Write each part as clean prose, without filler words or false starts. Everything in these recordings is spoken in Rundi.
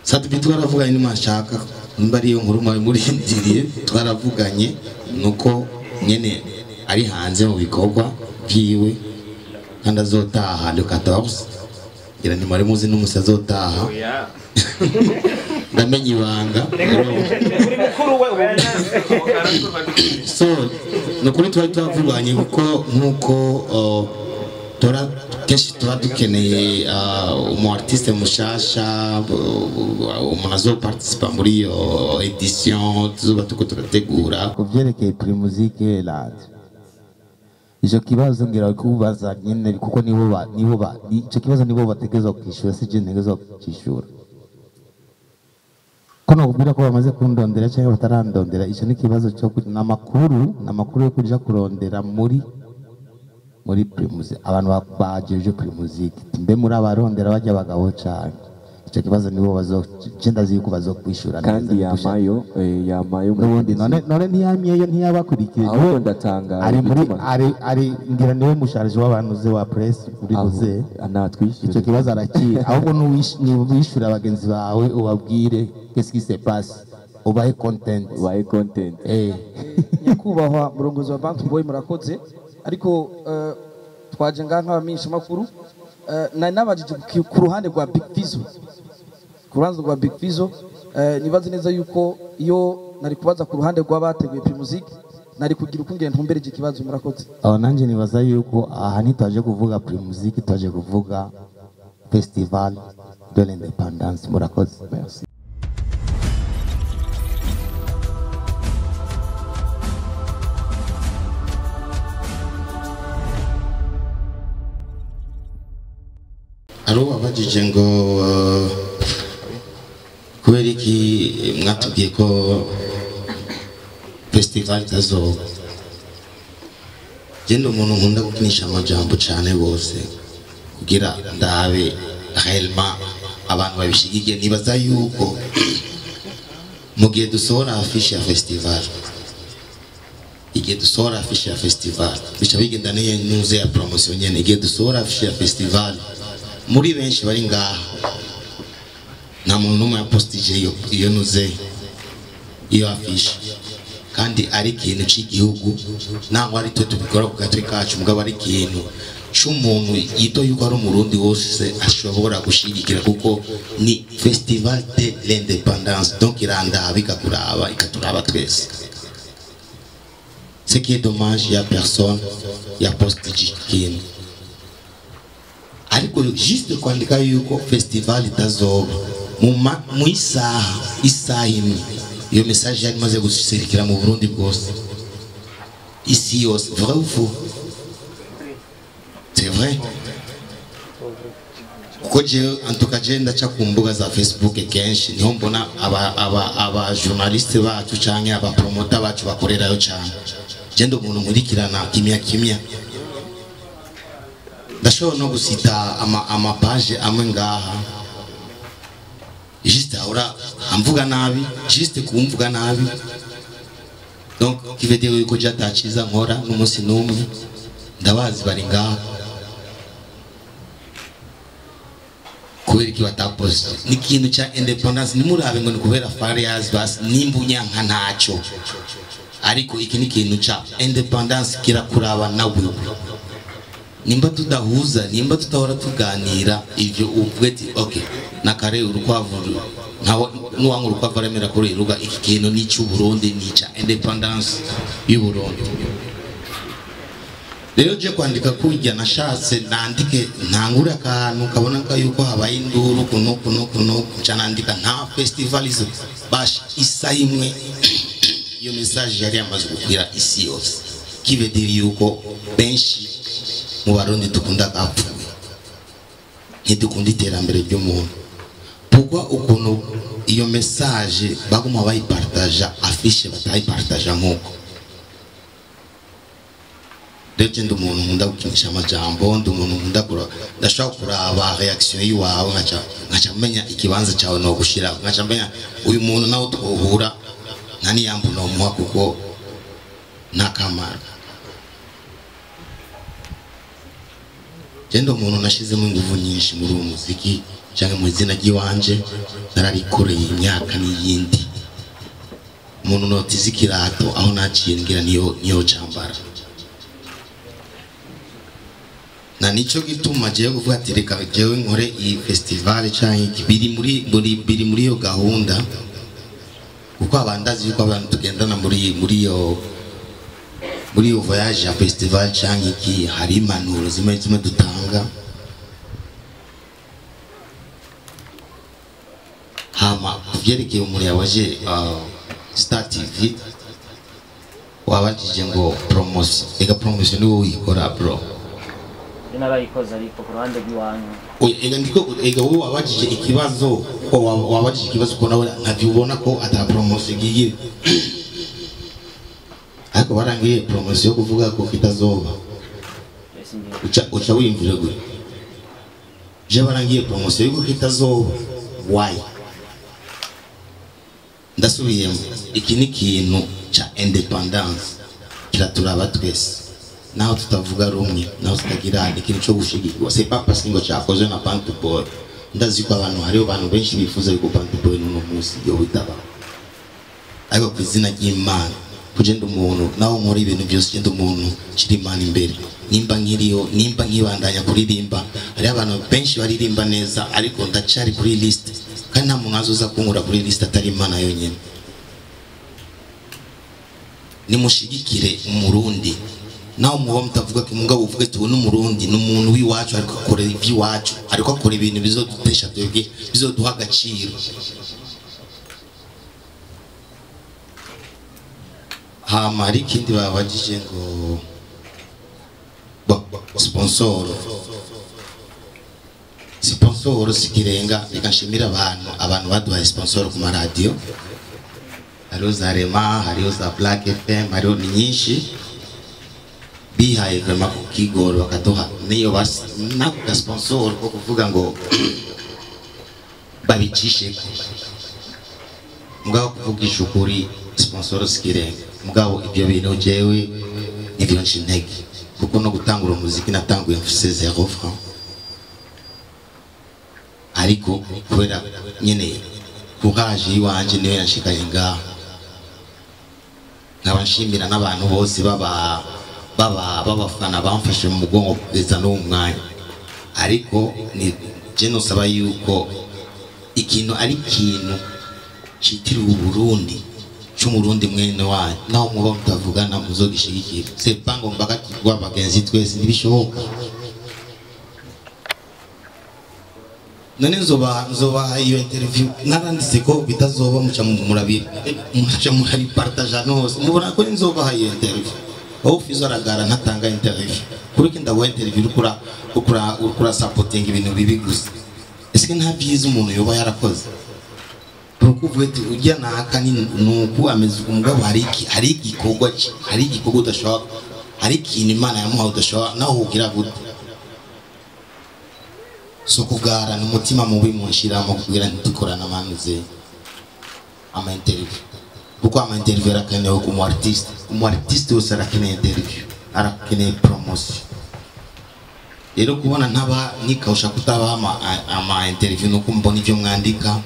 sati twaravuganye n'imashaka nimba ari yo nkuru muri ndiriye twaravuganye nuko nyene ari hanze mu bikorwa byiwe kandi azotaha le 14 gira ni mari muzi n'umusa azotaha ndamenye ibanga so nukuri twari twavuganye kuko nkuko tora keshi tuba dukeneye umu artiste mushasha umuntu azoparticipa muri iyo edition tuzoba tuko turategura kuvyerekeye PRIMUSIC lad ico kibazo ngira kubaza nyene kuko ico kibazo nibo bategezwa kwishura sije ntegezwa kwishura kono kubira ko bamaze kundondera cyangwa batarandondera ico ni kibazo cyo namakuru yo kuja kurondera muri PRIMUSIC abantu bajeje PRIMUSIC mbe muri abarondera bajya bagabo cyane ico kibazo nibo bazogenda ziko bazokwishura kandi yamayo n'ubundi none ntiyamyeyo ntiyabakurikiye aho ndatanga ari ngira niwe musharije w'abantu ze wa press uri buze anatwishyura ico kibazo arakira ahubwo n'uwishura abagenzi bawe ubabwire qu'est-ce qui se passe ubahe content nyakubahwa murongozi wa Bantubwoy murakoze ariko twaje nk'abamisha makuru nabajije ku ruhande rwa Big Fizzo Big Fizzo nibaze neza yuko iyo nari kubaza ku ruhande rw'abateguye PRIMUSIC nari kugira uko ngenda ntumbereje ikibazo murakoze aho nanje nibaza yuko aha nitaje kuvuga PRIMUSIC twaje kuvuga Festival de l'Indépendance murakoze merci. aro abajije ngo kubera iki mwatubwiye ko festival tazoba genda umuntu nkunda gukinisha amajambo cyane bose kugira ndabe réellement abantu babishigikiye nibaza yuko mu gihe dusohora afishe ya festival igihe dusohora afishe ya festival bica bigenda n'iyo news ya promotion nyene igihe dusohora afishe ya festival muri benshi bari ngaha nta muntu n'umwe yapostije iyo nuze iyo afishe kandi ari ikintu cy'igihugu ntabwo ari twe tubikora ku gatwe kacu mugabo ari ikintu cy'umuntu yito yuko ari umurundi wose ashobora gushigikira kuko ni festival de l'indépendance donc irandaba ikakuraba ikaturaba twese. Ce qui est dommage, il y a personne yapostije ikintu ariko juste kwandika yuko festival itazoba mu isaha imwe iyo message yari maze guserukira mu Burundi bwose isi yose vrai ou faux? C'est vrai kuko je en tout cas je ndaca ku mbuga za Facebook kenshi niho mbona aba journaliste bacu canke aba promoter bacu bakorerayo cyane je ndo umuntu nkurikirana kimya ndashobora no gusita ama page amwe ngaha juste ahora amvuga nabi juste kumvuga nabi donc qui veut dire ko jatachiza nkora n'umunsi n'umwe ndabazi bari ngaha kubera iki bataposte ni kintu cha independence ni murabe ngo ni kubera farias bas nimbunya nka ntaco ariko iki ni kintu cha independence kirakuraba nawe nimba tudahuza nimba tutahora tuganira ivyo uvuge ati okay nakare urukwavu ntawo nuwangu urukwavu remera kuri ruga iki kintu ni cy'u Burundi ni cha independence y'u Burundi. Rero je kwandika kujya nashatse nandike ntangura akantu kabona ko yuko habaye induru kuno canandika nta festivalizo bash isa imwe iyo message yari amaze gukwira isi yose kivediri yuko benshi mu Barundi dukunda gapfu ntidukunda iterambere ry'umuntu pourquoi ukuntu iyo message baguma bayipartage afishe batayipartage nk'uko Deje ndo umuntu nkunda gukinisha amajambo ndo umuntu nkunda ndashaka kuraba reaction yiwawe nkaca menya ikibanza cyawe no gushira nkaca menya uyu muntu nawe twohura nani yambu no muha kuko nakamara Jendo umuntu nashizemo ingufu nyinshi muri uwo muziki cyangwa mu izina ry'iwanje nararikoreye imyaka n'iyindi. Umuntu notiza ikirato aho naciye ngira niyo cambara. Na nico gituma jewe kuvuga ati reka jewe nkore iyi festival cyangwa biri muri yo gahunda, kuko abandazi yuko abantu tugendana muri yo voyage ya festival cyangwa iki hari impanuro zimwe dutanga. Hama kuvyerekeye umuri waje Star TV wabajije ngo promotion, ega promotion niwo uyikora bro. Narayikoze ariko ku ruhande rw'iwanyu. Ega wowe wabajije ikibazo ko nawe ntabyubona ko ata promotion igiye. Ariko barangiye promotion yo kuvuga ko kitazoba. Uca wimvire gwe. Je barangiye promotion yo kitazoba. Why? Ndasubiyemo iki ni kintu cha independence kiraturaba twese. Naho tutavuga rumwe, naho tutagira ikintu cyo gushigikwa. C'est pas parce que ngo cyakoze na Bantubwoy. Ndazi ko hariho abantu benshi bifuza yuko Bantubwoy n'uno munsi yo bitaba. Ariko ku izina ry'Imana kugenda umuntu naho muri ibintu byose genda umuntu kiri Imana imbere. Nimba nkibandanya kuririmba, hari abantu benshi baririmba neza ariko ndacari kuri list. Kandi nta muntu azoza kunkura kuri list atari Imana yonyine. Nimushigikire umurundi. Naho muba mutavuga ko umugabo uvuga ati uwo n'umurundi n'umuntu w'iwacu ariko akora iby'iwacu, ariko akora ibintu bizodutesha twebwe, bizoduha agaciro. Hama hari ikindi babajije ngo sponsor sikirenga. Reka nshimira abantu baduhaye sponsor ku maradiyo. Hariho za Rema, hariho za Black FM, hariho ni nyinshi bihaye vraiment kukigoro bakaduha niyo basi nako sponsor ko kuvuga ngo babicishe. Mugabo kuvugisha ukuri sponsor sikirenga. Mugabo ibyo bintu jewe ibyo nshintege, kuko no gutangura umuziki natanguye mfise 0 francs. Ariko kubera nyene courage yiwanje niyo yanshikaye ngaho. Nkabashimira n'abantu bose babafana bamfashe mu mugongo kugeza no mwanya. Ariko ni je nosaba yuko ikintu ari ikintu citiriwe Burundi cy'umurundi mwene wanyu, naho muba mutavugana muzogishigikira. C'est pas ngo mbaga kigwa bagenzi twese nibishoboka. None nzoba iyo interview naranditse ko bitazoba muca muri Partage hose. Mubona ko nzoba iyo interview. Aho Fizzo aragara ntatanga interview. Kuri kinda wa interview ukura supporting ibintu bibi gusa. Ese nta byiza umuntu yoba yarakoze. Kuvuga ati ujya nakani nuko ameze umugabo hari igikorwa udashobora, hari ikintu Imana yamuhaye udashobora naho ugira gute. So kugara n'umutima mubi munshiramo kugira ntidukorana amanuze ama interview, kuko ama interview arakenewe ku mu artiste wese arakeneye interview, arakeneye promotion. Rero kubona ntaba nikawusha kutaba ama interview nuko mbona ivyo mwandika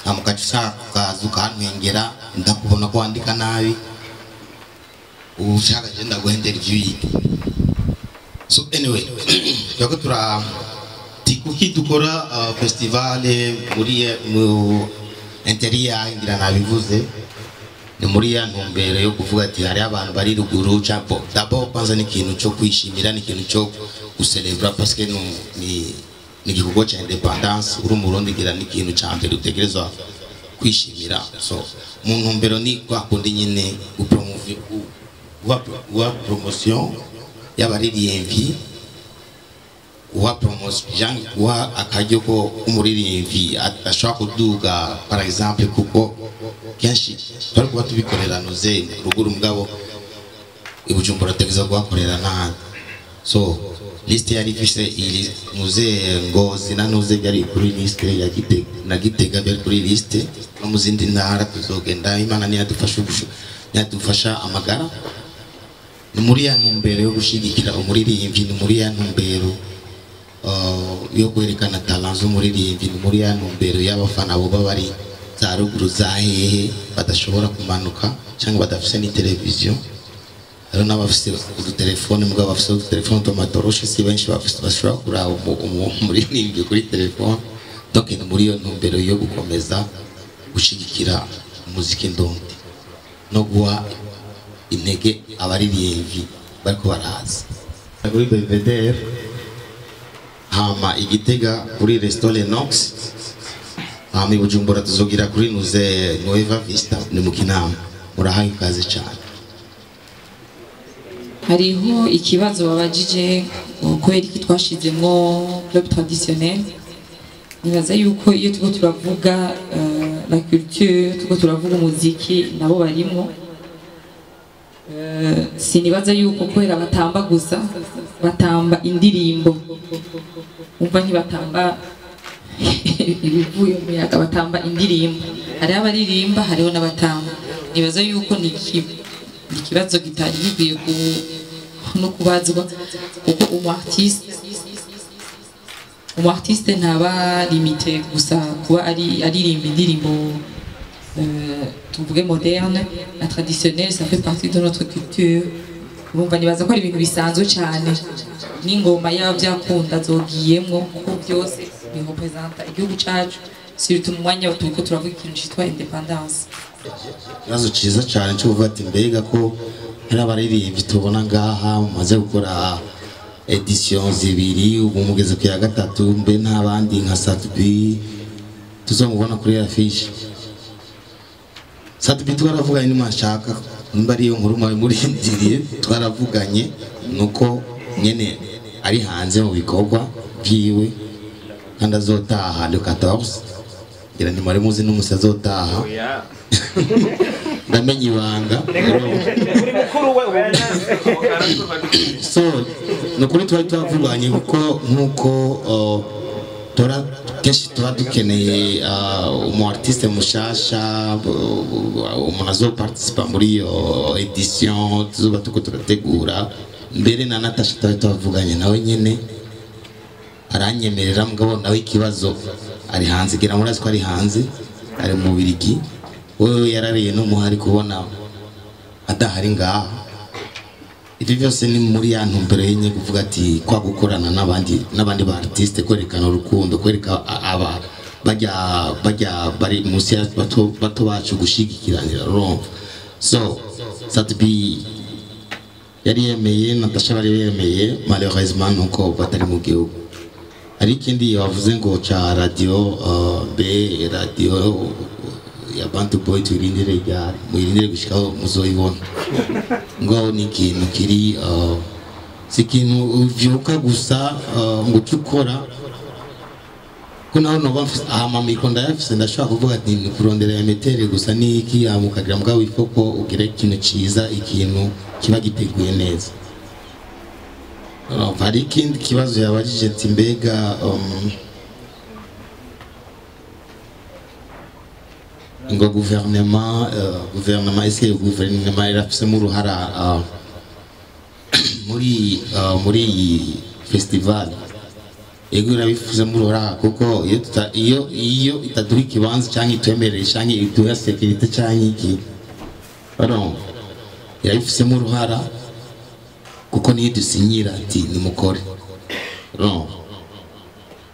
amukaca kazuka ntwengera ndakubona ko wandika nabi ushaka genda go interview yiki. So anyway yako kuki dukora festival muri interior ngira nabivuze ni muri ya ntumbero yo kuvuga ati hari abantu bari ruguru campo. D'abord kwanza ni ikintu cyo kwishimira, ni ikintu cyo gucelebra parce que ni igikorwa cya independence. Uri umurundi gira ni ikintu cya mbere utegerezwa kwishimira. So mu ntumbero ni kwakundi nyine promotion yabaririmvyi, wa promotion wa akajyo ko umuririmvyi ashaka kuduga par exemple, kuko kenshi turi kuba tubikorera noze ruguru mugabo ibujumbura tegeza kuhakorera n'ahandi. So liste yari ifise ili muze Ngozi na nuze byari kuri liste ya Gitega byari kuri liste no mu zindi ntara tuzogenda. Imana ni yadufasha amagara. Ni muri ya ntumbero yo gushigikira umuririmbyi, ni muri ya ntumbero yo kwerekana talent z'umuririmbyi muri ya ntumbero y'abafana bo bari za ruguru za hehe badashobora kumanuka cyangwa badafise ni televiziyo. Rero n'abafise udutelefone mugabo bafise udutelefone tumatoroshe si benshi bashobora kuraba umuririmbyi kuri telefone. Donc ni muri yo ntumbero yo gukomeza gushigikira umuziki ndundi no guha intege abaririmbyi bariko baraza kuri Belvedere. Hama igitega kuri restaurant Nox. Hama ibujumbura tuzogira kuri Nueva Vista ni mu Kinama. Murahaye ikaze cyane. Hariho ikibazo babajije kubera iki twashizemo club traditionnel. Nibaza yuko iyo tuko turavuga la culture, tuko turavuga umuziki nabo barimo. Sinibaza yuko kwera batamba gusa, batamba indirimbo. Umva ntibatamba ibivuye umuyaga, batamba indirimbo. Hari abaririmba, hariho n'abatamba. Nibaza yuko ni ikibazo kitari gikwiye no kubazwa kuko umu-artiste ntaba limité gusa kuba aririmba indirimbo tuvuge moderne. La traditionnelle, ça fait partie de notre culture. Urumva nibaza ko ari ibintu bisanzwe cyane n'ingoma yabo byakunda zogiyemo kuko byose birepresenta igihugu cyacu, surtout mu mwanya tuko turavuga ikintu cyitwa independence. Ikibazo cyiza cyane cyo kuvuga ati mbega ko hari abaririmbyi tubona ngaha mumaze gukora edition zibiri ubu mugeze ku ya gatatu, mbe ntabandi nka Satbi tuzomubona kuri affiche. Satbi twaravuganye n'umashaka nimba ari yo nkuru muri ndiriye twaravuganye nuko nyene ari hanze mu bikorwa byiwe kandi azotaha le 14. Ngira ni mari muzi n'umusa azotaha. Ndamenye ibanga. So nukuri twari twavuganye kuko nkuko tora kenshi tuba dukeneye umu-artiste mushasha umuntu azoparticipa muri iyo edition tuzoba tuko turategura. Mbere na NATACHA twari twavuganye nawe nyene aranyemerera mugabo nawe ikibazo ari hanze, gira murazi ko ari hanze, ari mu Bubiligi. Wewe yarariye no muhari kubona adahari ngaha. Ibi byose ni muri ya ntumbero yenye kuvuga ati kwa gukorana n'abandi ba artiste, kwerekana urukundo, kwereka aba bajya bari munsi ya bato bacu gushigikiranira rongo. So Satbi yari yemeye, NATACHA bari yemeye, malheureusement nuko batari mu gihugu. Hari ikindi wavuze ngo cha radio radio ya Bantubwoy twirindire ryari mwirindire gushikaho muzoyibona ngo ni ikintu kiri si ikintu uvyuka gusa ngo ukora ko naho no bafise amamiko ndayafise ndashaka kuvuga ati ni kurondera ya metere gusa ni iki amukagira mugabo ifoko ugire ikintu ciza, ikintu kiba giteguye neza. Hari ikindi kibazo yabajije ati mbega ngo gouvernement ese gouvernement irafise mu ruhara muri festival. Ego irabifuze mu ruhara kuko iyo itaduha ikibanza cyangwa itwemerere cyangwa iduha security cyangwa iki irabifise mu ruhara kuko niyo dusinyira ati nimukore.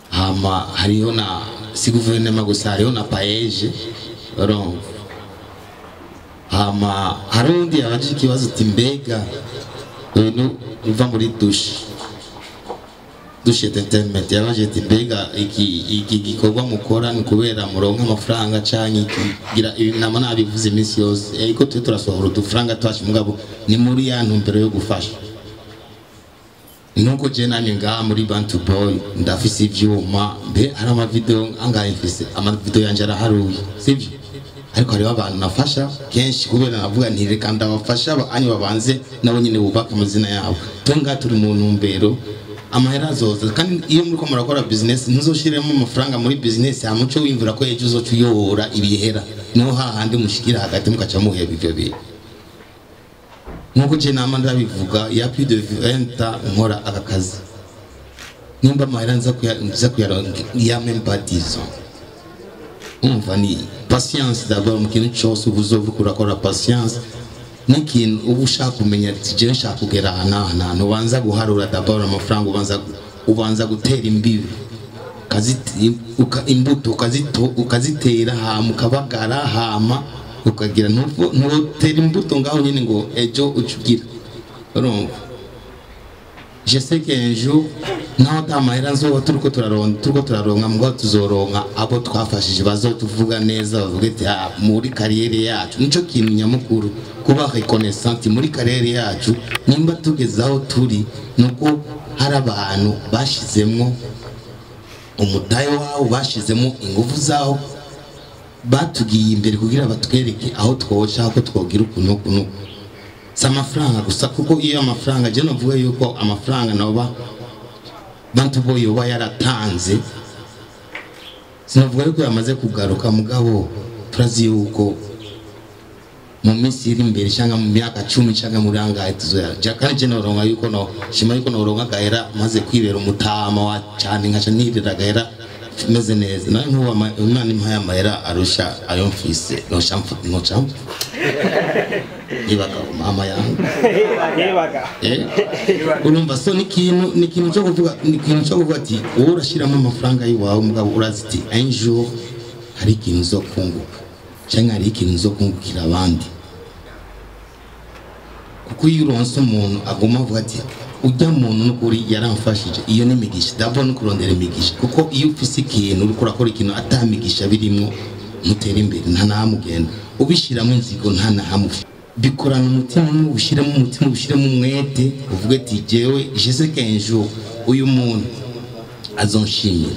Hama hariho na si gouvernement gusa, hariho na Partage. Hama harundi abajije ikibazo ati mbega uva muri douche entertainment yabajije ati mbega iki gikorwa mukora ni kubera muronka amafaranga cyangwa ikigira inama nabivuze iminsi yose ariko twe turasohora udufaranga twacu mugabo ni muri ya ntumbero yo gufasha. Nuko je nani ngaha muri Bantubwoy ndafise ivyuma mbe hari amavideo angaye mfise amavideo yanje araharuye sivyo, ariko hariho abantu nafasha kenshi kubera navuga nti reka ndabafasha abanyi babanze nabo nyine bubaka amazina yabo. Tunga turi mu ntumbero amahera azoza kandi iyo muri ko murakora business ntuzoshiremo amafaranga muri business ya muco wimvura ko ejo uzocuyora ibihera no hahandi mushikira hagati mukaca muheba ivyo bihe. Nkuko je nama ndabivuga ya plus de 20 ans nkora aka kazi nimba amahera nza kuyaronka ya même pas 10 ans umva ni patience d'abord mu kintu cyose ubuzovuga urakora patience n'ikintu uba ushaka kumenya ati je nshaka kugera ahantu ubanza guharura d'abord amafaranga ubanza gutera imbibi imbuto ukazitera hama ukabagara hama ukagira ntutera imbuto ngaho nyine ngo ejo ucugira urumva je sais qu'un jour naho tamahera nzoba turiko turaronka mugabo tuzoronka abo twafashije bazotuvuga neza bavuga ati muri kariyeri yacu nico kintu nyamukuru kuba reconnaissant muri kariyeri yacu nimba tugezaho turi nuko hari abantu bashizemwo umutayo wabo bashizemo ingufu zaho batugiye imbere kugira batwereke aho twoca ko twogira ukuntu amafaranga gusa kuko iyo amafaranga je novuga yuko amafaranga noba Bantubwoy yoba yaratanze sinavuga yuko yamaze kugaruka mugabo turazi yuko mu minsi iri imbere cyangwa mu myaka 10 cyangwa muri angahe tuzoya kandi je noronka yuko no shima yuko noronka gahera maze kwibera umutama wa cyane nkaca nirira gahera meze neza nayo nkuba Imana impa y'amahera arusha ayo mfise no champ ibaga mama yangu urumva so nikintu cyo kuvuga ati urashiramo amafaranga yiwawe mugabo uraziti un jour hari ikintu zo kunguka cyangwa hari ikintu zo kungukira abandi kuko iyo uronse umuntu agoma avuga ati ujya muntu n'ukuri yaramfashije iyo ni migisha d'abord no kurondera imigisha kuko iyo ufise ikintu uri kurakora ikintu atamigisha birimo mutera imbere nta namugenda ubishiramo inzigo nta nahamu bikorana umutima ubishiramo umutima ubishiramo umwete uvuga ati jewe je sais qu'un jour uyu muntu azonshimira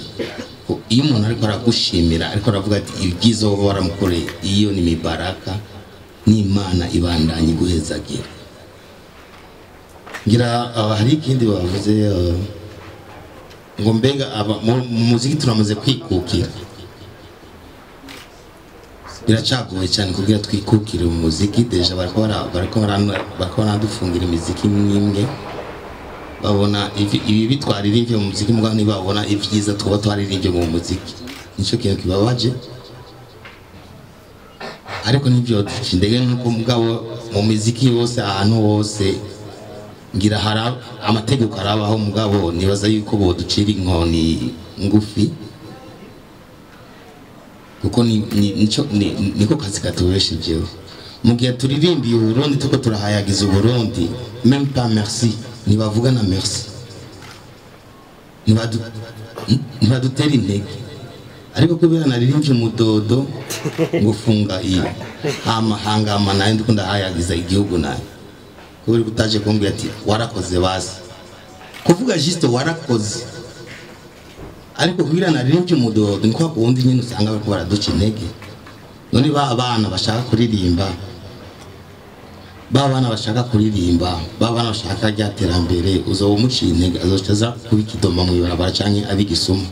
iyo umuntu ariko aragushimira ariko aravuga ati ibyiza wowe waramukoreye iyo ni mibaraka n'Imana ibandanye guhezagira ngira hari ikindi bavuze ngo mbega mu muziki turamaze kwikukira biracagoye cyane kugira twikukire mu muziki deja bariko baradufungira imiziki imwe babona ibi bitwaririmbye mu muziki mugabo ntibabona ibyiza twaba twaririmbye mu muziki nico kintu kibabaje ariko nibyo ndege nuko mugabo mu muziki yose ahantu hose ngira hari amategeko arabaho mugabo nibaza yuko boducira inkoni ngufi kuko niko kazi katubeshejeho mu gihe turirimbiye Burundi tuko turahayagiza Burundi même pas merci nibavuga na merci nibadutera intege ariko kubera naririmbye umudodo ngufunga iyo amahangama nayo ndikunda hayagiza igihugu nayo kubera gutaje kumbwira ati warakoze bazi kuvuga juste warakoze ariko kubera naririmbye umudodo niko kundi nyine usanga bariko baraduca intege none abana bashaka kuririmba babana bashaka ryaterambere uzoba umuciye intege azocaza kubikidoma mu ibarabara canke abigisuma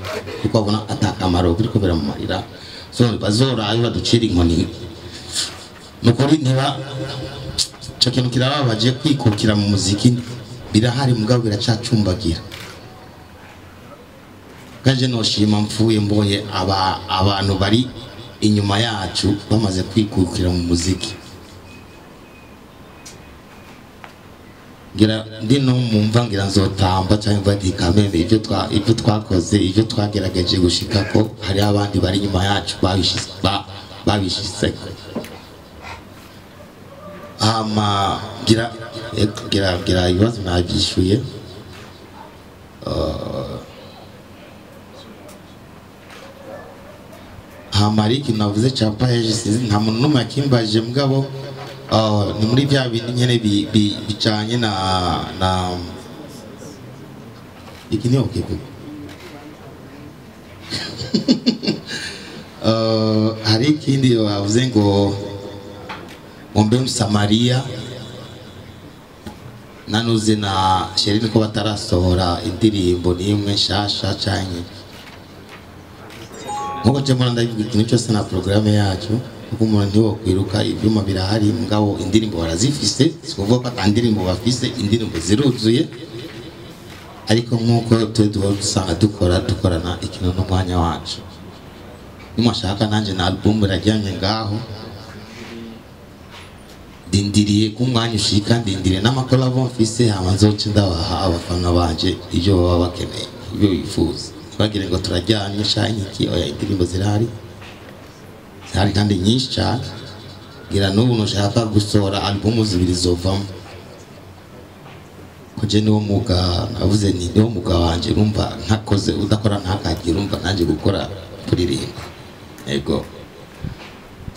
kuko abona atakamaro biriko biramumarira so bazorayo baducira inkoni nukuri niba cyo kintu kirababaje kwikukira mu muziki birahari mugabo biracacumbagira gaje noshima mfuye mbonye abantu bari inyuma yacu bamaze kwikukira mu muziki ngira ndino mumva ngira nzotamba cyangwa ndi kameme ibyo twakoze ibyo twagerageje gushika ko hari abandi bari inyuma yacu babishise gira ibibazo nabyishuye hamariki navuze cha Partage sinzi nta muntu numwe akimbaje mugabo ni muri bya bintu nyene bicanye na ikini okay hari ikindi bavuze ngo ombe Msamaria nanuze na Sherine ko batarasohora indirimbo nimwe shasha cyane nkuko cyemura ndabivuga ikintu cyose na programme yacu kuko umuntu ndiwo kwiruka ibyuma birahari mugabo indirimbo barazifise sikuvuga ko atandirimbo bafise indirimbo ziruzuye ariko nk'uko twe dusanga dukorana ikintu n'umwanya wacu nimwashaka nanjye na album irajyanye ngaho dindiriye ku mwanya ushika ndindiriye n'amakuru avo mfise hama nzoca ndabaha abafana banje ibyo baba bakeneye ibyo bifuza bagire ngo turajyanye shanye iki oya indirimbo zirahari kandi nyinshi cyane gira n'ubu nushaka gusohora album zibiri zovamo kuje niwo muga navuze ni niwo muga wanje urumva ntakoze udakora ntakagira urumva nanjye gukora kuririmba ego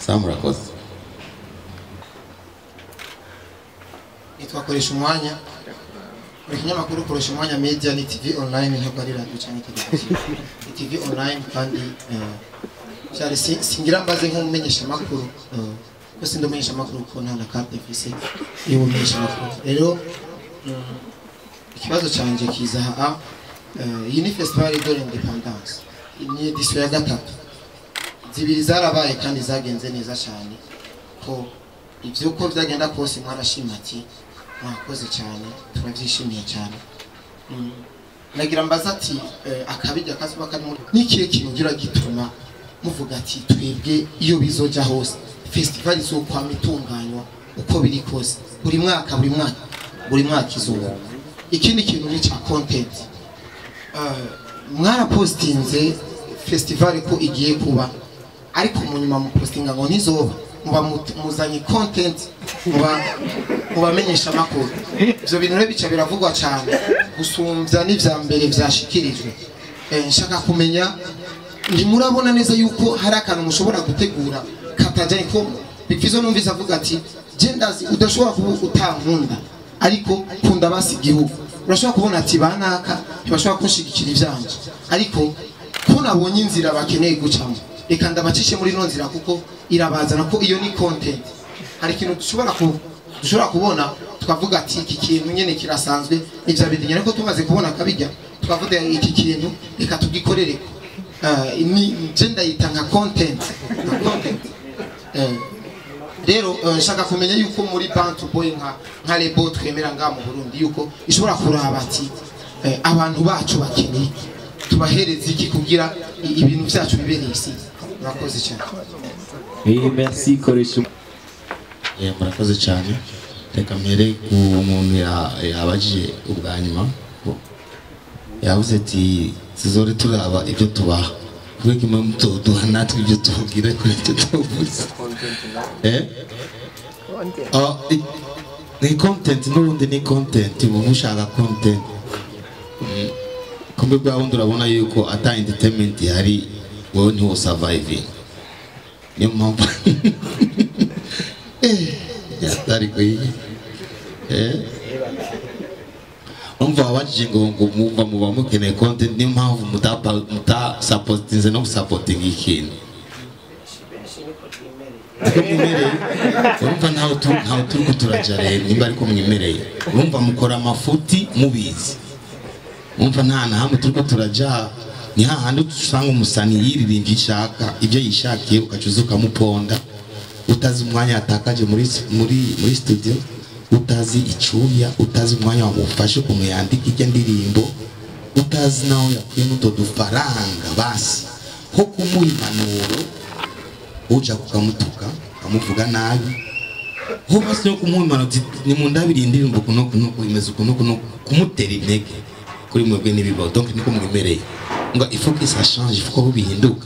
samurakoze twakoresha umwanya buri kinyamakuru ukoresha umwanya media ni TV online ntabwo ari radio cyane televiziyo ni TV online kandi cyari singira mbaze nk'umumenyesha makuru ko sindomenyesha makuru ko nta na carte fise y'umenyesha makuru rero ikibazo canje kiza iyi ni festival de l'independance ni edition ya gatatu zibiri zarabaye kandi zagenze neza cyane ko ivyo uko byagenda kose mwarashima ati mwakoze cyane turabyishimiye cyane nagira mbaza ati akabijya kasuba kari muri nikiye kintu gira gituma muvuga ati twebwe iyo bizoja hose festival zo kwa mitunganywa uko biri kose buri mwaka izuba ikindi kintu ni cha content mwara postinze festival ko igiye kuba ariko munyuma mu postinga ngo ntizoba muba muzanye content mubamenyesha amakuru ibyo bintu rero bica biravugwa cyane gusumbya n'ivya mbere vyashikirijwe nshaka kumenya ntimurabona neza yuko hari akantu mushobora gutegura katajanye ko Fizzo numvise avuga ati gendazi udashobora kuba utankunda ariko kunda basi igihugu urashobora kubona ati banaka ntibashobora kunshigikira ivyanje ariko ko nabonye inzira bakeneye gucamo reka ndabacishe muri no nzira kuko irabazana ko iyo ni content hari ikintu dushobora kubona tukavuga ati iki kintu nyene kirasanzwe ivya bidinya ariko tumaze kubona kabijya tukavuga iki kintu reka tugikorere ni genda yitanga content rero nshaka kumenya yuko muri Bantubwoy nka lebo twemera nga mu Burundi yuko ishobora kuraba ati abantu bacu bakeneye tubahereze iki kugira ibintu byacu bibereye isi murakoze cyane merci koresha murakoze cyane reka mbere ku muntu yabajije ubwa nyuma yavuze ati tuzore turaba ibyo tubaha kubera ko impamvu duha natwe ibyo tubwira kuri ibyo tuvuze ni content n'ubundi ni content ubu ushaka content kumbe bwa wundi urabona yuko ata entertainment yari wowe ntiwo surviving niyo mpamvu yatari kwiye umva wabajije ngo muba mukeneye content niyo mpamvu supportinze no supporting ikintu urumva ntawe turi kuturaja rero nimba ariko mwimereye urumva mukora amafuti mubizi umva nta na hamwe turi kuturaja ni hahandi usanga umusani yiririmbye ishaka ibyo yishakiye ukacuza ukamuponda utazi umwanya yatakaje muri studio utazi icuya utazi umwanya wamufashe kumuyandika ijya ndirimbo utazi naho yakuye n'uto dufaranga basi ho kumuha impanuro uja kukamutuka kamuvuga nabi ho basi no kumuha impanuro ni mu ndabiri indirimbo kuno imeze kuno kumutera intege kuri mwebwe n'ibibaho donc niko mwimereye ngo il faut que ça change il faut ko bihinduka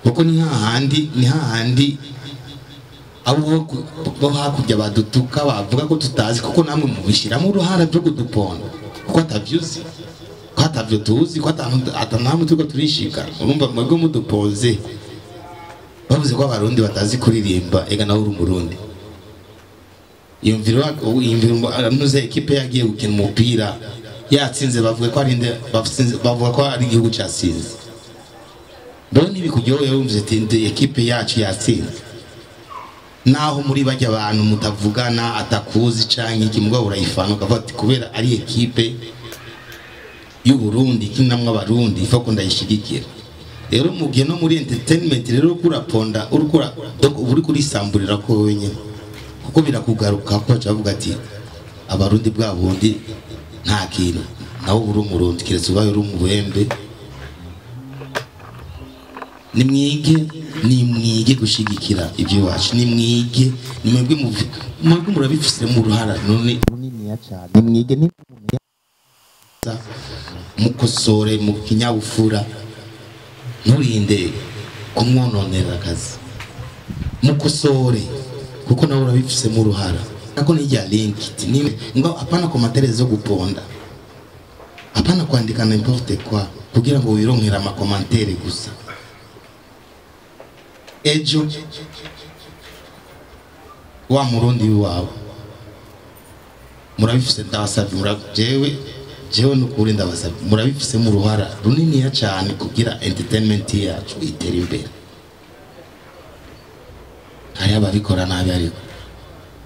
kuko ni hahandi abo hakurya badutuka bavuga ko tutazi kuko namwe mubishiramo uruhara byo kuduponda kuko atavyuzi ko atavyo tuzi ko atanamwe tuko turishika urumva mwebwe mudupoze bavuze ko abarundi batazi kuririmba ega nawe uri umurundi yumvira anuze ekipe yagiye gukina umupira yatsinze bavuga ko ari igihugu cyatsinze mbona ntibikujyoye wumvise ati ekipe yacu yatsinze naho muri bajya abantu mutavugana atakuzi canke iki mugabo urayifana ukavuga ati kubera ari ekipe y'u Burundi kinamwe abarundi ifa ko ndayishigikira rero mugiye no muri entertainment rero kuraponda urukura uri kuri samburira ko wenyine kuko birakugaruka ko bavuga ati abarundi bwa bundi nta kintu nawe uri umurundi kiretse ubaye uri umuhembe nimwige gushigikira iby'iwacu nimwige nimwebwe murabifise mu ruhara none runiniya cyane nimwige mukosore mu kinyabufura nturinde kumwononera akazi mukosore kuko nawe urabifise mu ruhara ako nijya link ngo apana komantere zo guponda apana kwandika n'importe quoi kugira ngo wironkera amakomantere gusa ejo wa murundi wawe murabifise ndabasabye jewe nukuri ndabasabye murabifise mu ruhara runiniya cyane kugira entertainment yacu itera imbere hari ababikora nabi ariko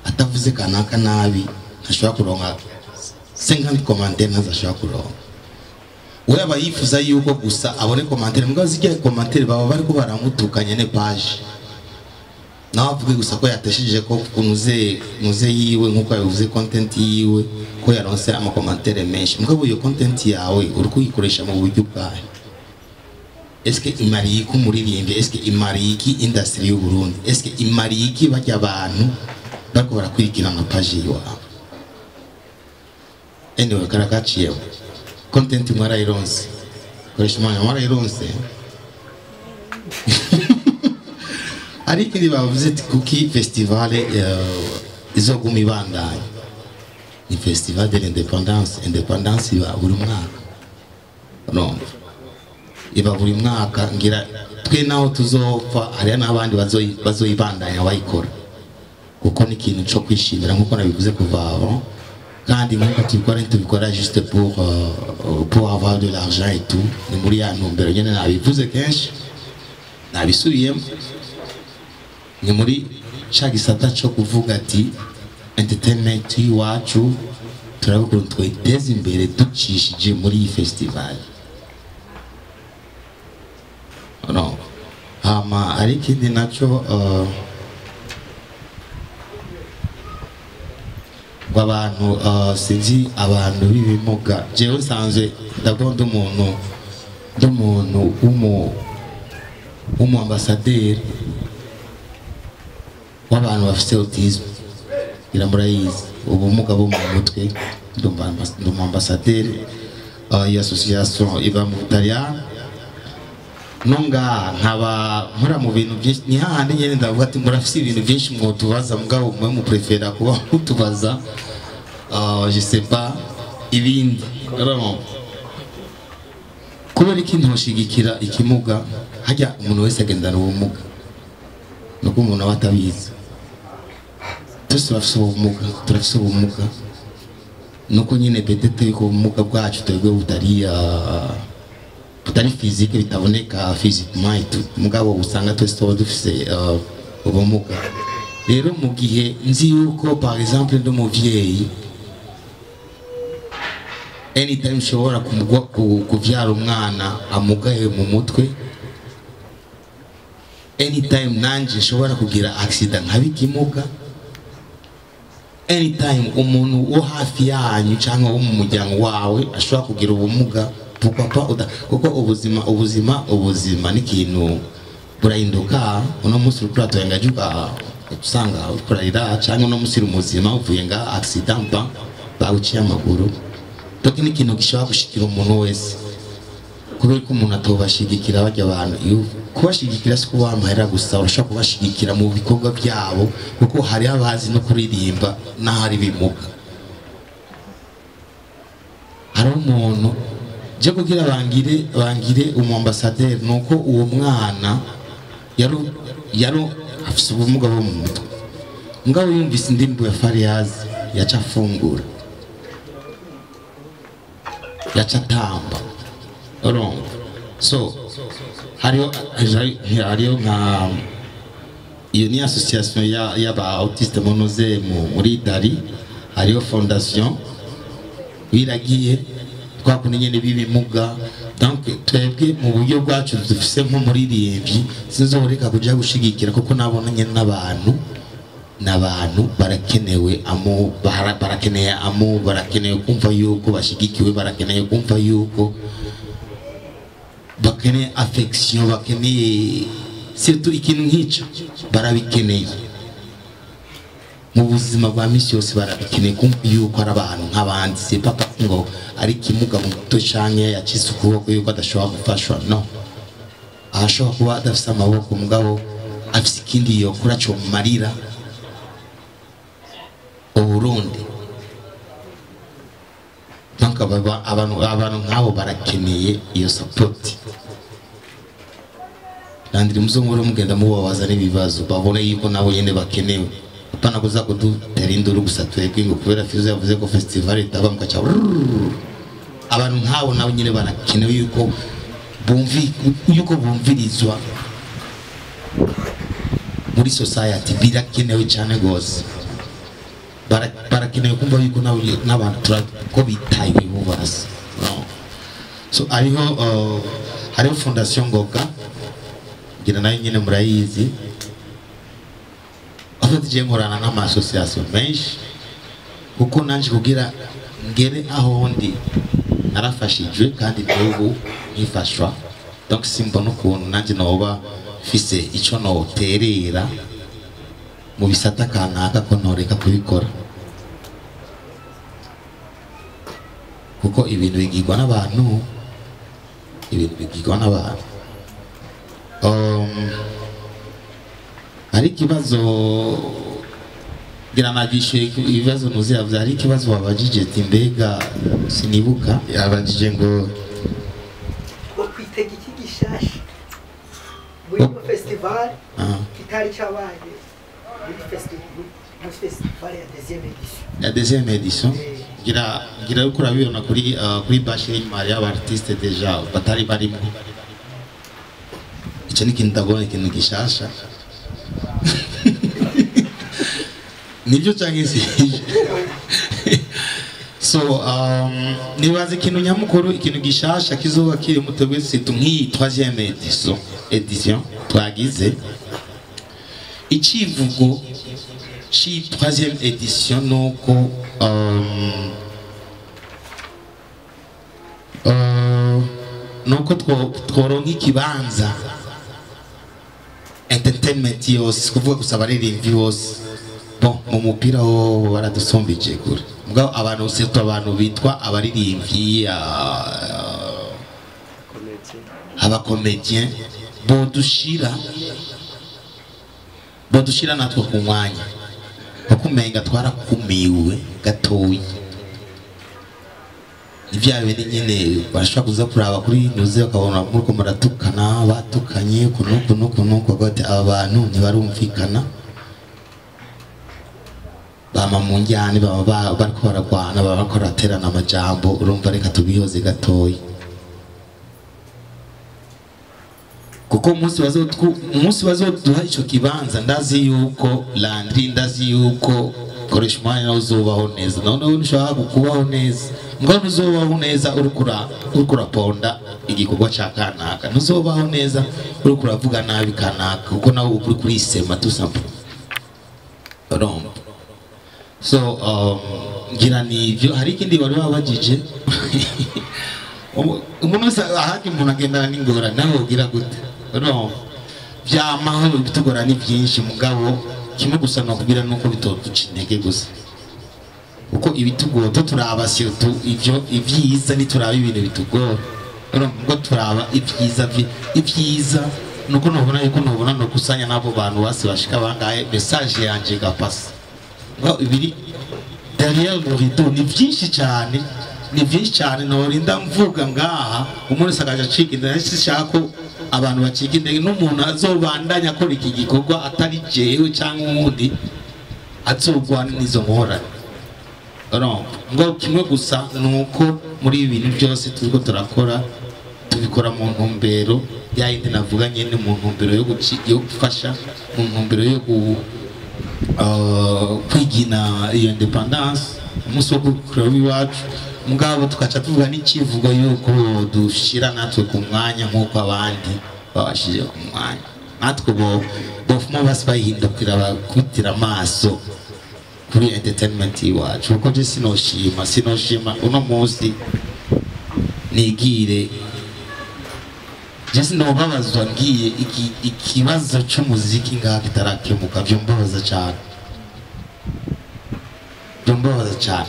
atavuze kanaka nabi ntashobora kuronka 50 commentaires ntazashobora kuronka we aba yifuza yuko gusa abone commentaire mugabo zigiye commentaire baba bari ko baramutukanye ne page nawe avuge gusa ko yateshije ko nuze yiwe nkuko yavuze content yiwe ko yaronse amakomantere menshi mugabo iyo content yawe uri kuyikoresha mu buryo bwayo eske imariye ko muririmbye eske imariye iki industry y'u Burundi eske imariye iki bajya abantu bariko barakwirikirana page yawe anyway karakaciye content mwarayironse koresha mwanya mwarayironse ariko ndi bavuze kuki festival izoguma ibandanye ni festival de l'indépendance iba buri mwaka no iba buri mwaka ngira twe naho tuzopfa hari n'abandi bazoyibandanya bayikora kuko ni ikintu cyo kwishimira nkuko nabivuze kuva aho kandi nkuko tubikora juste pour avoir de l'argent et tout ni muri ya ntumbero nyene nabivuze kenshi nabisubiyemo ni muri cha gisata cyo kuvuga ati entertainment wacu turabukuru twiteze imbere ducishije muri iyi festival no hama ariko ndi naco abantu sinzi abantu bibimuga jewe nsanzwe ndakunda umuntu umu ambassadeur w'abantu bafite autisme iramurayizi ubumuga bwo mu mutwe ndumva ambassadeur y'association iba mu Butaliyani nonga nkaba nkora mu bintu byinshi ni hahandi nyene ndavuga ati murafise ibintu byinshi mwotubaza mugabo mwe mu prefera kuba mutubaza je sais pas ibindi kubera ikintu ntoshigikira ikimuga hajya umuntu wese agendana ubumuga nuko umuntu aba atabizi turafise ubumuga nuko nyine bedete yuko ubumuga bwacu twebwe butari physique bitaboneka physiquement et tout mugabo usanga twese tuba dufise ubumuga rero mu gihe nzi yuko par exemple nd'umuvyeyi anytime ushobora kuvyara umwana amugaye mu mutwe anytime nanje nshobora kugira accident nkabikimuga anytime umuntu wo hafi yanyu cyangwa wo mu muryango wawe ashobora kugira ubumuga kuko ubuzima ni ikintu burahinduka uno munsi uri kuratoyangajuka usanga ukurarira cyangwa uno munsi uri muzima uvuye nga accident bawuciye amaguru toki ni ikintu gishobora gushikira umuntu wese kubera ko umuntu atobashigikira bajya abantu kubashigikira si kuba amahera gusa urashobora kubashigikira mu bikorwa byabo kuko hari abazi no kuririmba n'ahari bimuga hari umuntu je kugira bangire umu ambassadeur nuko uwo mwana yaro afise ubumuga bwo mu mutwe ngabo yumvise indirimbo ya Fariaz yaca afungura yaca tamba so hariyo nka iyo ni association y'aba autiste monoze muri Italie hariyo fondation wiragiye twakundi nyene bibimuga donc twebwe mu buryo bwacu dufise nko muri rimvyi sinzoreka kuja gushigikira kuko nabona nyene n'abantu n'abantu barakenewe barakeneye barakeneye kumva yuko bashigikiwe, barakeneye kumva yuko bakeneye affection, bakeneye surtout ikintu nk'icyo barabikeneye mu buzima bwa misi yose, barabikeneye kumva yuko ari abantu nk'abandi, c'est pas ngo ari kimuga muto canke yacise ukuboko yuko adashobora gufashwa, no, ashobora kuba adafise amaboko mugabo afise ikindi yokora cyo marira Burundi. Donc abantu nk'abo barakeneye iyo support. Nandiri muzongoro mugenda mubabaza n'ibibazo babone yuko nabo yene bakenewe. Pana kuza kudutera induru gusa twebwe ngo kubera Fizzo yavuze ko festival itaba mukaca. Abantu nk'abo nabo nyine barakenewe yuko bumvirizwa muri society, birakenewe cyane gose. Barakenewe kumva yuko n'abantu ko bitaye bubasa. So hariho fondation Ngoga ngira nayo nyine murayizi, afatije nkorana n'ama association menshi kuko nanje kugira ngere aho ndi narafashijwe kandi n'ubu nifashwa. Donc simbona ukuntu nanje noba fise ico noterera mu bisata kanaka ko ntoreka kubikora, kuko ibintu bigirwa n'abantu, hari ikibazo ngira nagishe ibibazo nuziravye, hari ikibazo wabajije ati mbega sinibuka, yabajije ngo kwitega iki gishasha muri festival kitari cyabaye muri festival ya deuxième édition. Ngira uko urabibona kuri bashing Maria abartiste deja batari barimo, icyo ni ikintu ndabona ikintu gishasha nibyo cyangwa se so nibaze ikintu nyamukuru, ikintu gishasha kizoba kiri mutegwe situ nk'iyi 3e edition twagize. Ikivugo ci 3e edition nuko nuko tworonka ikibanza entertainment yose, kuvuga gusa abaririmbyi bose. Bon, mu mupira wo baradusombije kure mugabo abantu surtout abantu bitwa abaririmbyi abakomedien bodushira natwe ku mwanya bakumenga twarakumiwe gatoyi. Ibyawe ni nyine bashaka kuza kuraba kuri nuze bakabona muriko muratukana, batukanye kunuko gute abantu ntibarumvikana, bama mu njyane baba bariko baragwana, baba bariko baraterana amajambo. Urumva reka tubihoze gatoyi kuko umunsi bazoduha ico kibanza, ndazi yuko Landry, ndazi yuko koresha umwanya nawe uzobaho neza. Noneho ntushobora kubaho neza ngo ntuzobaho neza uriko uraponda igikorwa ca kanaka, ntuzobaho neza uriko uravuga nabi kanaka kuko nawe uri kurisema tusample. So ngira nivyo. Hari ikindi bari babajije umuntu ahandi umuntu agendana n'ingora nawe ugira gute? Vyamaho bitugora ni byinshi mugabo kimwe gusa no kugira nuko bitoduca intege gusa, kuko ibitugoto turaba surtout ivyo ivyiza nituraba ibintu bitugora. Ngo turaba ivyiza nuko nobona yuko nobona no kusanya nabo bantu base bashika bangaye message yanje gapasa. Ngo ibiri derrière le rideau ni byinshi cyane norinda mvuga ngaha umuntu sakaje cika ndetse shako abantu bacika indege n'umuntu azobandanya akora iki gikorwa atari jewe cyangwa undi azogwana nizo nkora. Ngo kimwe gusa nuko muri ibi bintu byose turiko turakora tubikora mu ntumbero yayindi navuga nyene, mu ntumbero yo gufasha, mu ntumbero yo kwigina iyo independence, umunsi wo kureba iwacu mugabo tukaca tuvuga n'ikivugo yuko dushira natwe ku mwanya nk'uko abandi babashije ku mwanya. Natwe bofuma basi bayihindukira bakutira amaso kuri entertainment iwacu kuko je sinoshima uno munsi nigire je sinobabazwa ngiye ikibazo c'umuziki ngaha kitarakemuka vyombabaza cane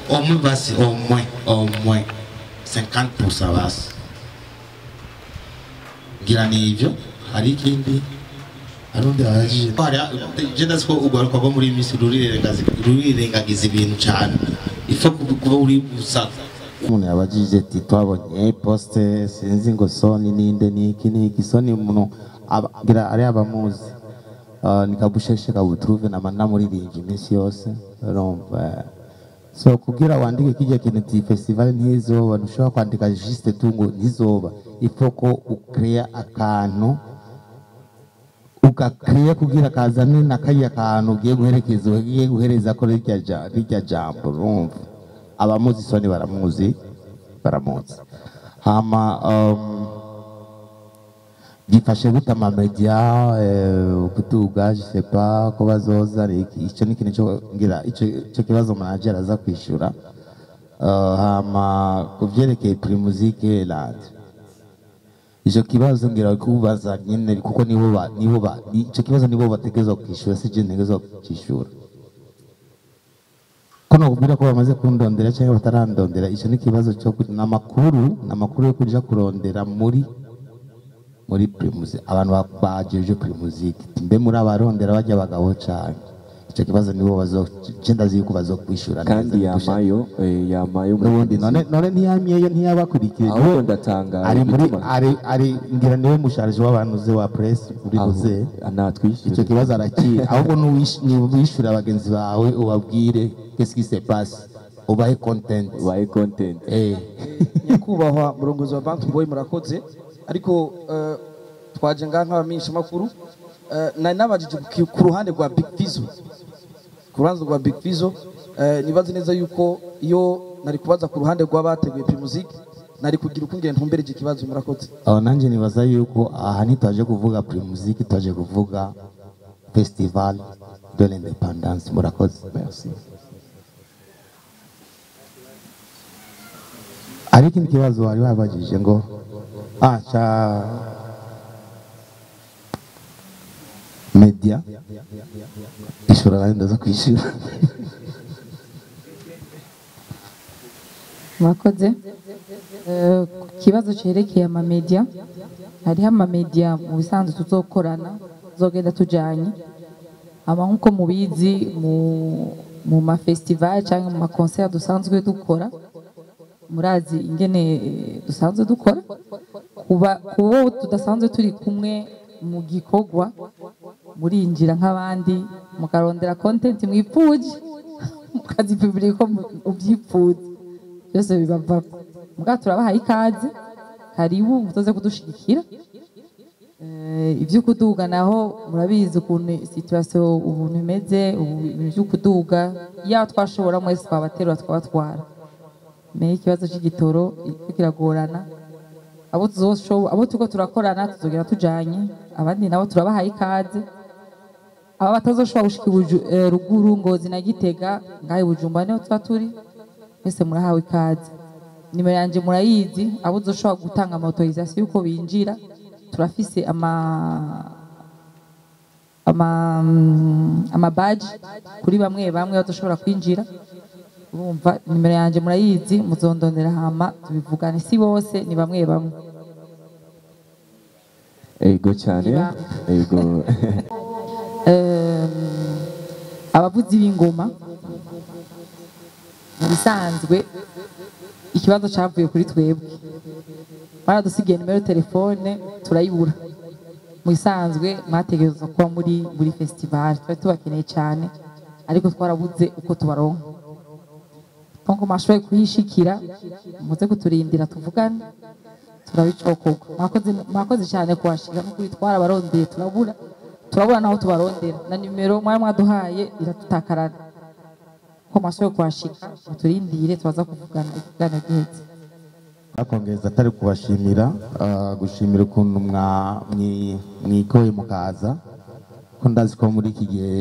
omwe basi omwe 50% basi ngira nivyo hari ikindi arundi aje je ndasko ugaruka ko muri misi rurirengagiza ibintu cyane ifo kuba uri usaka umuntu yabajije ati twabonye poste sinzi ngo soni ninde niki soni umuntu agira ari abamuzi nikabusheshe kabutruve na manna muri ringi imisi yose urumva so kugira wandike kijya kintu ti festival ntizoba ntushobora kwandika juste tungo ntizoba ifoko ukrea akantu ukakrea kugira kazane nakaya kantu ugiye guhereza ko rijya jambo urumva abamuzi soni baramuzi hama gifashe guta media kutuga je sais pas ko bazoza icyo ni kintu cyo ngira icyo kibazo manager aza kwishura hama kuvyerekeye PRIMUSIC land icyo kibazo ngira kubaza nyine kuko nibo icyo kibazo nibo bategeza kwishura sije ntegeza kwishura kono kubwira ko bamaze kundondera cyangwa batarandondera icyo ni kibazo cyo namakuru yo kuja kurondera muri PRIMUSIC abantu bajeje PRIMUSIC mbe muri abarondera bajya bagabo cyane icyo kibazo nibo bazogenda ziko bazokwishura kandi yamayo n'ubundi none ntiyamyeyo ntiyabakurikiye aho ndatanga ari ngira niwe musharije w'abantu ze wa press uri buze anatwishyura icyo kibazo arakira ahubwo n'uwishura abagenzi bawe ubabwire qu'est-ce qui se passe ubahe content nyakubahwa murongozi wa Bantubwoy murakoze ariko twaje nk'abamisha makuru nari nabajije ku ruhande rwa Big Fizzo nibaze neza yuko iyo nari kubaza ku ruhande rw'abateguye PRIMUSIC nari kugira uko ngenda ntumbereje ikibazo murakoze aho nanjye nibaza yuko aha ntitwaje kuvuga PRIMUSIC twaje kuvuga festival de l'indépendance murakoze merci ariko ikibazo wari wabajije ngo cha media ishura naenda za kwishira mwakoze kibazo cerekeye ama media hari ama media mu bisanzwe tuzokorana zogenda tujanye ama nkuko mubizi mu ma festival cyangwa mu ma concert dusanzwe dukora murazi ingene dusanzwe dukora kuba tudasanzwe turi kumwe mu gikogwa murinjira nk'abandi mukarondera content mwipfuje mukazipublika ko ubyipfuze byose bibavako muga turabahaye ikaze karibu mutoze kudushigikira ibyo kuduga naho murabizi ukuntu situation ubuntu imeze ibyo kuduga ya twashobora mwese twabaterura twabatwara me ikibazo cy'igitoro kiragorana abo tuko turakorana tuzogera tujanye abandi nabo turabahaye ikaze aba batazoshobora gushika ruguru Ngozi na Gitega ngaye Bujumbura niho turi mwese murahawe ikaze nimero yanje murayizi abo uzoshobora gutanga autorisation yuko binjira turafise ama badge kuri bamwe bazoshobora kwinjira urumva nimero yanje murayizi muzondondera hama tubivugane si bose ni bamwe ego cyane ego abavuzi b'ingoma bisanzwe ikibazo cyavuye kuri twebwe baradusigiye nimero telefone turayibura mu isanzwe mwategerezwa kuba muri festival twari tubakeneye cyane ariko twarabuze uko tubaronka tongo mashoboye kuhishikira muze kuturindira tuvugane turabicokoka mwakoze cyane kuhashika kuri twarabarondeye turabura naho tubarondera na nimero mwari mwaduhaye iratutakarana ko mashoboye kuhashika muturindire tubaza kuvugana ikiganiro gihetse akongeza atari kubashimira gushimira ukuntu mwigoye mukaza ko ndazi ko muri iki gihe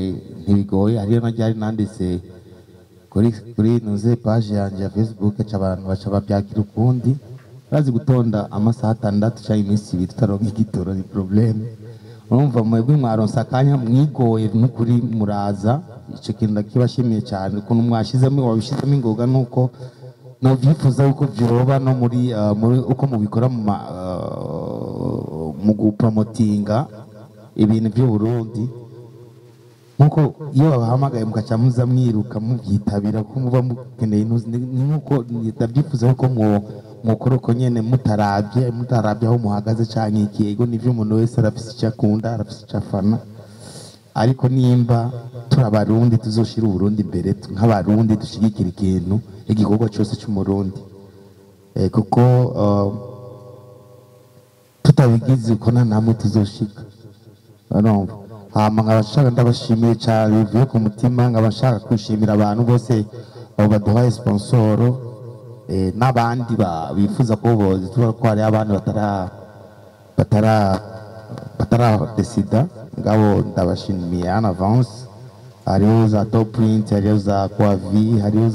ntibigoye hariyo najyari nanditse kuri nuze page yanje ya Facebook abantu baca babyakira ukundi bazi gutonda amasaha 6 cyangwa iminsi 2 tutaronka igitoro ni problème urumva mwebwe mwaronsa akanya mwigoye n'ukuri muraza icyo kintu ndakibashimiye cyane ukuntu mwashizemo wabishizemo ingoga nuko no byifuza uko byoba no muri uko mubikora mu gupromotinga ibintu by'u Burundi nkuko iyo bahamagaye mukaca muza mwiruka mubyitabira ko muba mukeneye nuko ndabyifuza ko mukora uko nyene mutarabye aho muhagaze canke ikiyego nivyo umuntu wese arafise icyo akunda arafise icyo afana ariko nimba turabarundi tuzoshira uburundi imbere nk'abarundi dushigikira ikintu igikorwa cyose cy'umurundi kuko tutabigize uko namwe tuzoshika urumva hama nkabashaka ndabashimiye cyane bivuye ku mutima nkabashaka kwishimira abantu bose abo baduhaye sponsoro n'abandi bifuza ko bozi tuba ko hari abantu batara desida ngabo ndabashimiye en avance hariho za top print hariho za kwavi hariho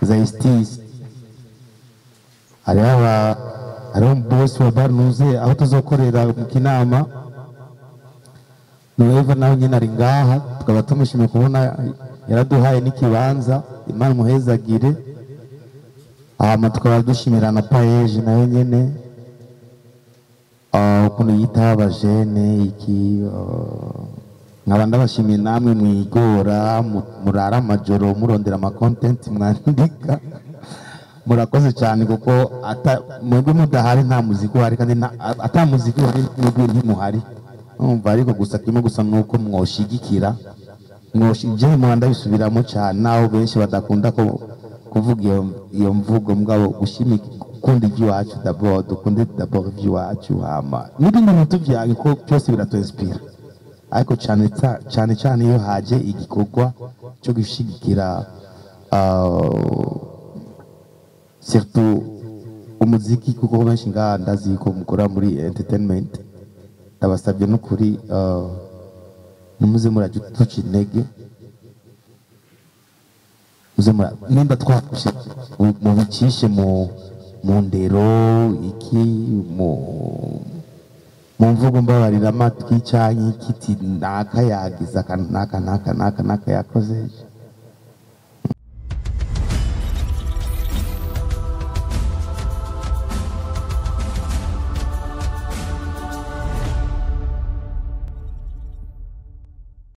za estis hariho boss wa barnuze aho tuzokorera mu kinama Nueva nawe nyine ari ngaha tukaba tumushimiye kubona yaraduhaye n'ikibanza Imana muhezagire tukaba dushimira na Partage nawe nyene ukuntu yitaho abajene iki nkaba ndabashimiye namwe mwigora murara amajoro murondera amacontent mwandika murakoze cyane kuko mwebwe mudahari nta muziki uhari kandi ata muziki uhari mwebwe ntimuhari umva ariko gusa kimwe gusa nuko mwoshigikira mwoshije mwanda bisubiramo cyane naho benshi badakunda ko kuvuga iyo mvugo mugabo gushimika kundi iby'iwacu d'abord dukunde d'abord iby'iwacu hama n'ibindi bintu byanyu ko byose biratuinspira ariko cyane iyo haje igikorwa cyo gushigikira surtout umuziki kuko benshi ngaha ndazi ko mukora muri entertainment ndabasabye n'ukuri numuze murajya tuca intege nimba twafashe mubicishe mu ndero iki mu mvugo mbabarira amatwi cyangwa ikiti naka yagize naka yakoze